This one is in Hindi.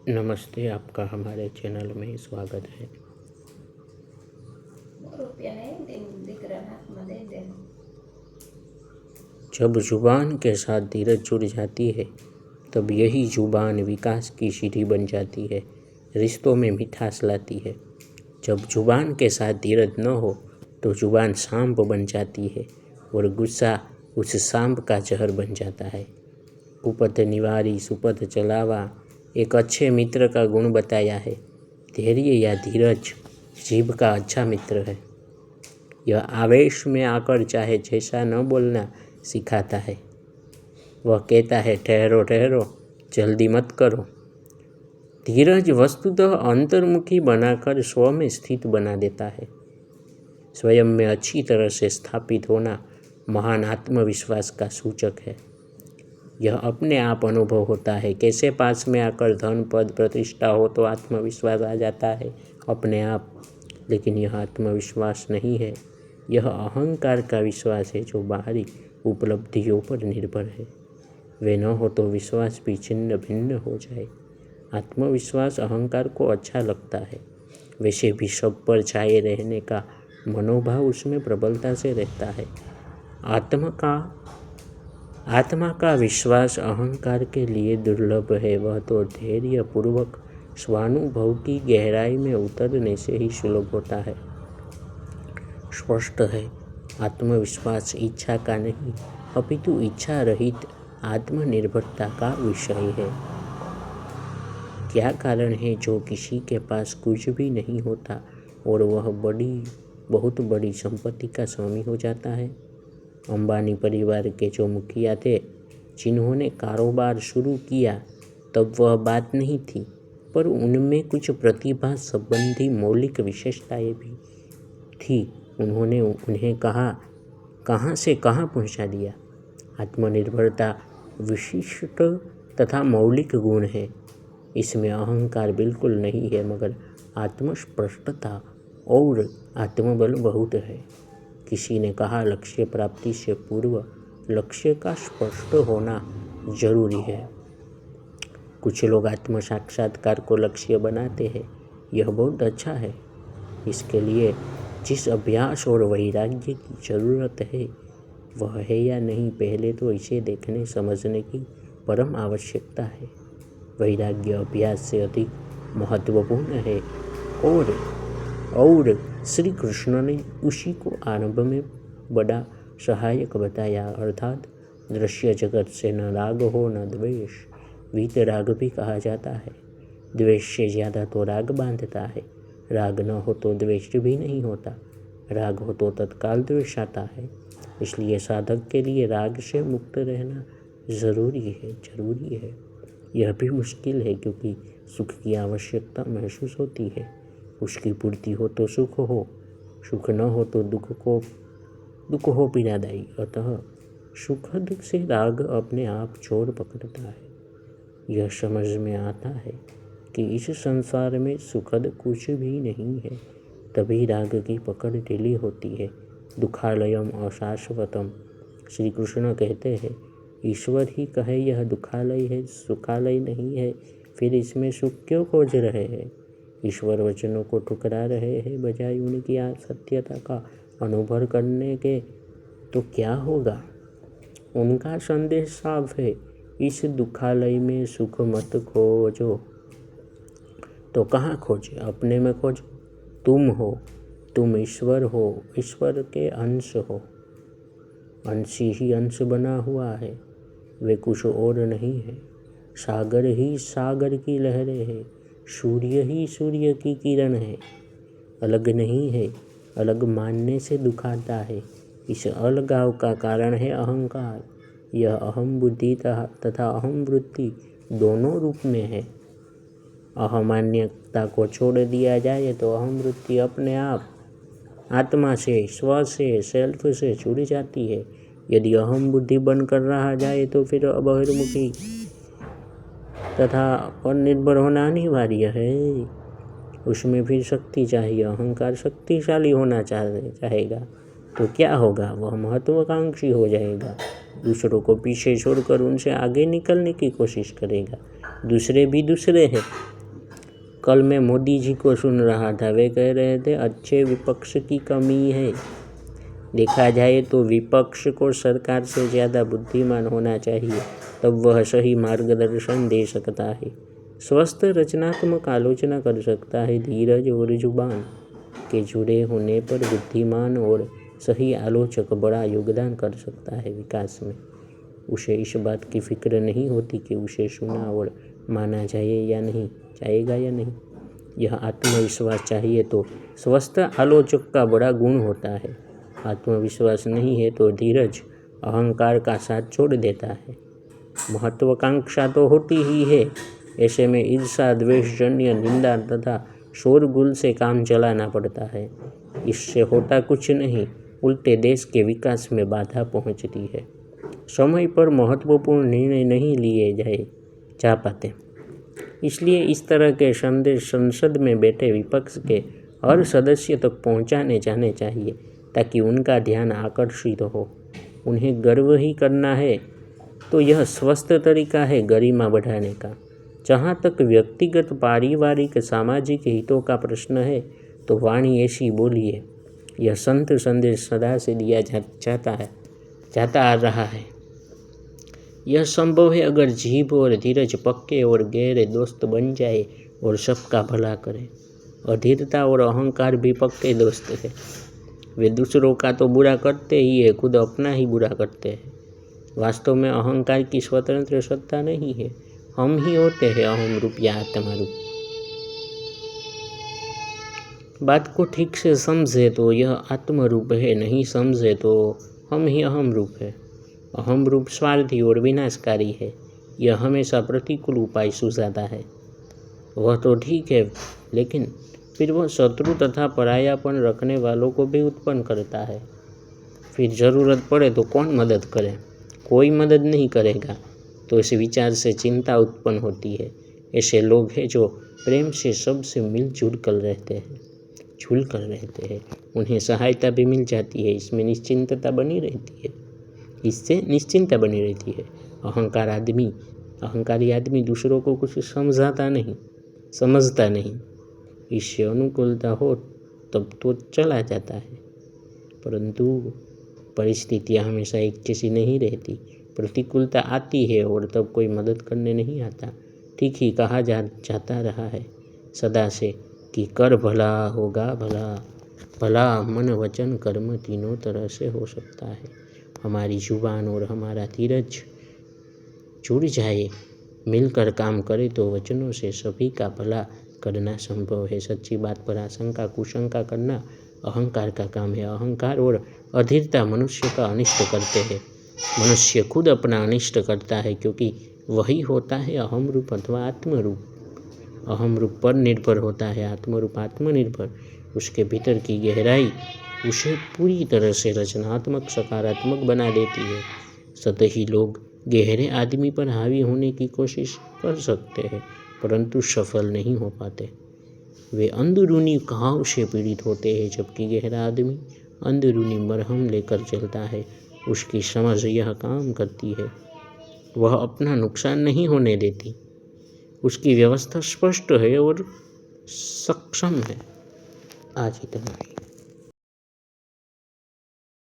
नमस्ते, आपका हमारे चैनल में स्वागत है। जब जुबान के साथ धीरज जुड़ जाती है तब यही जुबान विकास की सीढ़ी बन जाती है, रिश्तों में मिठास लाती है। जब जुबान के साथ धीरज न हो तो जुबान सांप बन जाती है और गुस्सा उस सांप का जहर बन जाता है। कुपथ निवारी सुपथ चलावा एक अच्छे मित्र का गुण बताया है। धैर्य या धीरज जीभ का अच्छा मित्र है। यह आवेश में आकर चाहे जैसा न बोलना सिखाता है। वह कहता है ठहरो ठहरो, जल्दी मत करो। धीरज वस्तुतः अंतर्मुखी बनाकर स्व में स्थित बना देता है। स्वयं में अच्छी तरह से स्थापित होना महान आत्मविश्वास का सूचक है। यह अपने आप अनुभव होता है। कैसे पास में आकर धन पद प्रतिष्ठा हो तो आत्मविश्वास आ जाता है अपने आप, लेकिन यह आत्मविश्वास नहीं है। यह अहंकार का विश्वास है जो बाहरी उपलब्धियों पर निर्भर है। वे न हो तो विश्वास भी छिन्न भिन्न हो जाए। आत्मविश्वास अहंकार को अच्छा लगता है, वैसे भी सब पर छाए रहने का मनोभाव उसमें प्रबलता से रहता है। आत्मा का विश्वास अहंकार के लिए दुर्लभ है। वह तो धैर्य पूर्वक स्वानुभव की गहराई में उतरने से ही सुलभ होता है। स्पष्ट है, आत्मविश्वास इच्छा का नहीं अपितु इच्छा रहित आत्मनिर्भरता का विषय है। क्या कारण है जो किसी के पास कुछ भी नहीं होता और वह बहुत बड़ी संपत्ति का स्वामी हो जाता है? अंबानी परिवार के जो मुखिया थे, जिन्होंने कारोबार शुरू किया, तब वह बात नहीं थी, पर उनमें कुछ प्रतिभा संबंधी मौलिक विशेषताएं भी थी। उन्होंने उन्हें कहाँ से कहाँ पहुँचा दिया। आत्मनिर्भरता विशिष्ट तथा मौलिक गुण है। इसमें अहंकार बिल्कुल नहीं है, मगर आत्मस्पष्टता और आत्मबल बहुत है। किसी ने कहा, लक्ष्य प्राप्ति से पूर्व लक्ष्य का स्पष्ट होना जरूरी है। कुछ लोग आत्म साक्षात्कार को लक्ष्य बनाते हैं। यह बहुत अच्छा है। इसके लिए जिस अभ्यास और वैराग्य की जरूरत है वह है या नहीं, पहले तो इसे देखने समझने की परम आवश्यकता है। वैराग्य अभ्यास से अधिक महत्वपूर्ण है और श्री कृष्ण ने उसी को आरंभ में बड़ा सहायक बताया, अर्थात दृश्य जगत से न राग हो न द्वेष। वीत राग भी कहा जाता है। द्वेष से ज़्यादा तो राग बांधता है। राग न हो तो द्वेष भी नहीं होता। राग हो तो तत्काल द्वेष आता है। इसलिए साधक के लिए राग से मुक्त रहना जरूरी है। यह भी मुश्किल है, क्योंकि सुख की आवश्यकता महसूस होती है। उसकी पूर्ति हो तो सुख हो, सुख न हो तो दुख हो पीड़ादायी। अतः सुखद से राग अपने आप जोर पकड़ता है। यह समझ में आता है कि इस संसार में सुखद कुछ भी नहीं है, तभी राग की पकड़ ढीली होती है। दुखालयम अशाश्वतम। श्री कृष्ण कहते हैं, ईश्वर ही कहे यह दुखालय है, सुखालय नहीं है, फिर इसमें सुख क्यों खोज रहे हैं? ईश्वर वचनों को ठुकरा रहे हैं बजाय उनकी सत्यता का अनुभव करने के, तो क्या होगा? उनका संदेश साफ है, इस दुखालय में सुख मत खोजो। तो कहाँ खोजे? अपने में खोजो। तुम हो, तुम ईश्वर हो, ईश्वर के अंश हो। अंशी ही अंश बना हुआ है, वे कुछ और नहीं है। सागर ही सागर की लहरें हैं, सूर्य ही सूर्य की किरण है। अलग नहीं है, अलग मानने से दुख आता है। इस अलगाव का कारण है अहंकार। यह अहम बुद्धि तथा अहम वृत्ति दोनों रूप में है। अहमान्यता को छोड़ दिया जाए तो अहम वृत्ति अपने आप आत्मा से, स्व से, सेल्फ से जुड़ जाती है। यदि अहम बुद्धि बनकर रहा जाए तो फिर बहिर्मुखी तथा पर निर्भर होना अनिवार्य है। उसमें फिर शक्ति चाहिए। अहंकार शक्तिशाली होना चाहेगा तो क्या होगा? वह महत्वाकांक्षी हो जाएगा। दूसरों को पीछे छोड़कर उनसे आगे निकलने की कोशिश करेगा। दूसरे भी दूसरे हैं, कल मैं मोदी जी को सुन रहा था, वे कह रहे थे अच्छे विपक्ष की कमी है। देखा जाए तो विपक्ष को सरकार से ज़्यादा बुद्धिमान होना चाहिए, तब वह सही मार्गदर्शन दे सकता है, स्वस्थ रचनात्मक आलोचना कर सकता है। धीरज और जुबान के जुड़े होने पर बुद्धिमान और सही आलोचक बड़ा योगदान कर सकता है विकास में। उसे इस बात की फिक्र नहीं होती कि उसे सुना और माना जाएगा या नहीं। यह आत्मविश्वास चाहिए तो स्वस्थ आलोचक का बड़ा गुण होता है। आत्मविश्वास नहीं है तो धीरज अहंकार का साथ छोड़ देता है। महत्वाकांक्षा तो होती ही है, ऐसे में ईर्षा, द्वेषजन्य निंदा तथा शोरगुल से काम चलाना पड़ता है। इससे होता कुछ नहीं, उल्टे देश के विकास में बाधा पहुंचती है। समय पर महत्वपूर्ण निर्णय नहीं लिए जा पाते। इसलिए इस तरह के संदेश संसद में बैठे विपक्ष के हर सदस्य तक पहुंचाने जाने चाहिए, ताकि उनका ध्यान आकर्षित हो। उन्हें गर्व ही करना है तो यह स्वस्थ तरीका है गरिमा बढ़ाने का। जहाँ तक व्यक्तिगत, पारिवारिक, सामाजिक हितों का प्रश्न है तो वाणी ऐसी बोलिए। यह संत संदेश सदा से दिया जाता आ रहा है। यह संभव है अगर जीभ और धीरज पक्के और गहरे दोस्त बन जाए और सबका भला करे। अधीरता और अहंकार भी पक्के दोस्त है। वे दूसरों का तो बुरा करते ही है, खुद अपना ही बुरा करते हैं। वास्तव में अहंकार की स्वतंत्र सत्ता नहीं है, हम ही होते हैं अहम रूप या आत्मा रूप। बात को ठीक से समझे तो यह आत्म रूप है, नहीं समझे तो हम ही अहम रूप है। अहम रूप स्वार्थी और विनाशकारी है, यह हमेशा प्रतिकूल उपाय सुझाता है। वह तो ठीक है, लेकिन फिर वह शत्रु तथा परायापन रखने वालों को भी उत्पन्न करता है। फिर जरूरत पड़े तो कौन मदद करे? कोई मदद नहीं करेगा। तो इस विचार से चिंता उत्पन्न होती है। ऐसे लोग हैं जो प्रेम से सबसे मिलजुल कर रहते हैं, उन्हें सहायता भी मिल जाती है। इससे निश्चिंतता बनी रहती है। अहंकारी आदमी दूसरों को कुछ समझता नहीं। इससे अनुकूलता हो तब तो चला जाता है, परंतु परिस्थितियाँ हमेशा एक जैसी नहीं रहती। प्रतिकूलता आती है और तब कोई मदद करने नहीं आता। ठीक ही कहा जाता रहा है सदा से कि कर भला होगा भला। भला मन वचन कर्म तीनों तरह से हो सकता है। हमारी जुबान और हमारा धीरज जुड़ जाए, मिलकर काम करे तो वचनों से सभी का भला करना संभव है। सच्ची बात पर आशंका कुशंका करना अहंकार का काम है। अहंकार और अधीरता मनुष्य का अनिष्ट करते हैं। मनुष्य खुद अपना अनिष्ट करता है, क्योंकि वही होता है अहम रूप अथवा आत्मरूप। अहम रूप पर निर्भर होता है, आत्मरूप आत्मनिर्भर। उसके भीतर की गहराई उसे पूरी तरह से रचनात्मक, सकारात्मक बना देती है। सतही लोग गहरे आदमी पर हावी होने की कोशिश कर सकते हैं, परंतु सफल नहीं हो पाते। वे अंदरूनी घाव से पीड़ित होते हैं, जबकि गहरा आदमी अंदरूनी मरहम लेकर चलता है। उसकी समझ यह काम करती है, वह अपना नुकसान नहीं होने देती। उसकी व्यवस्था स्पष्ट है और सक्षम है। आज इतना ही।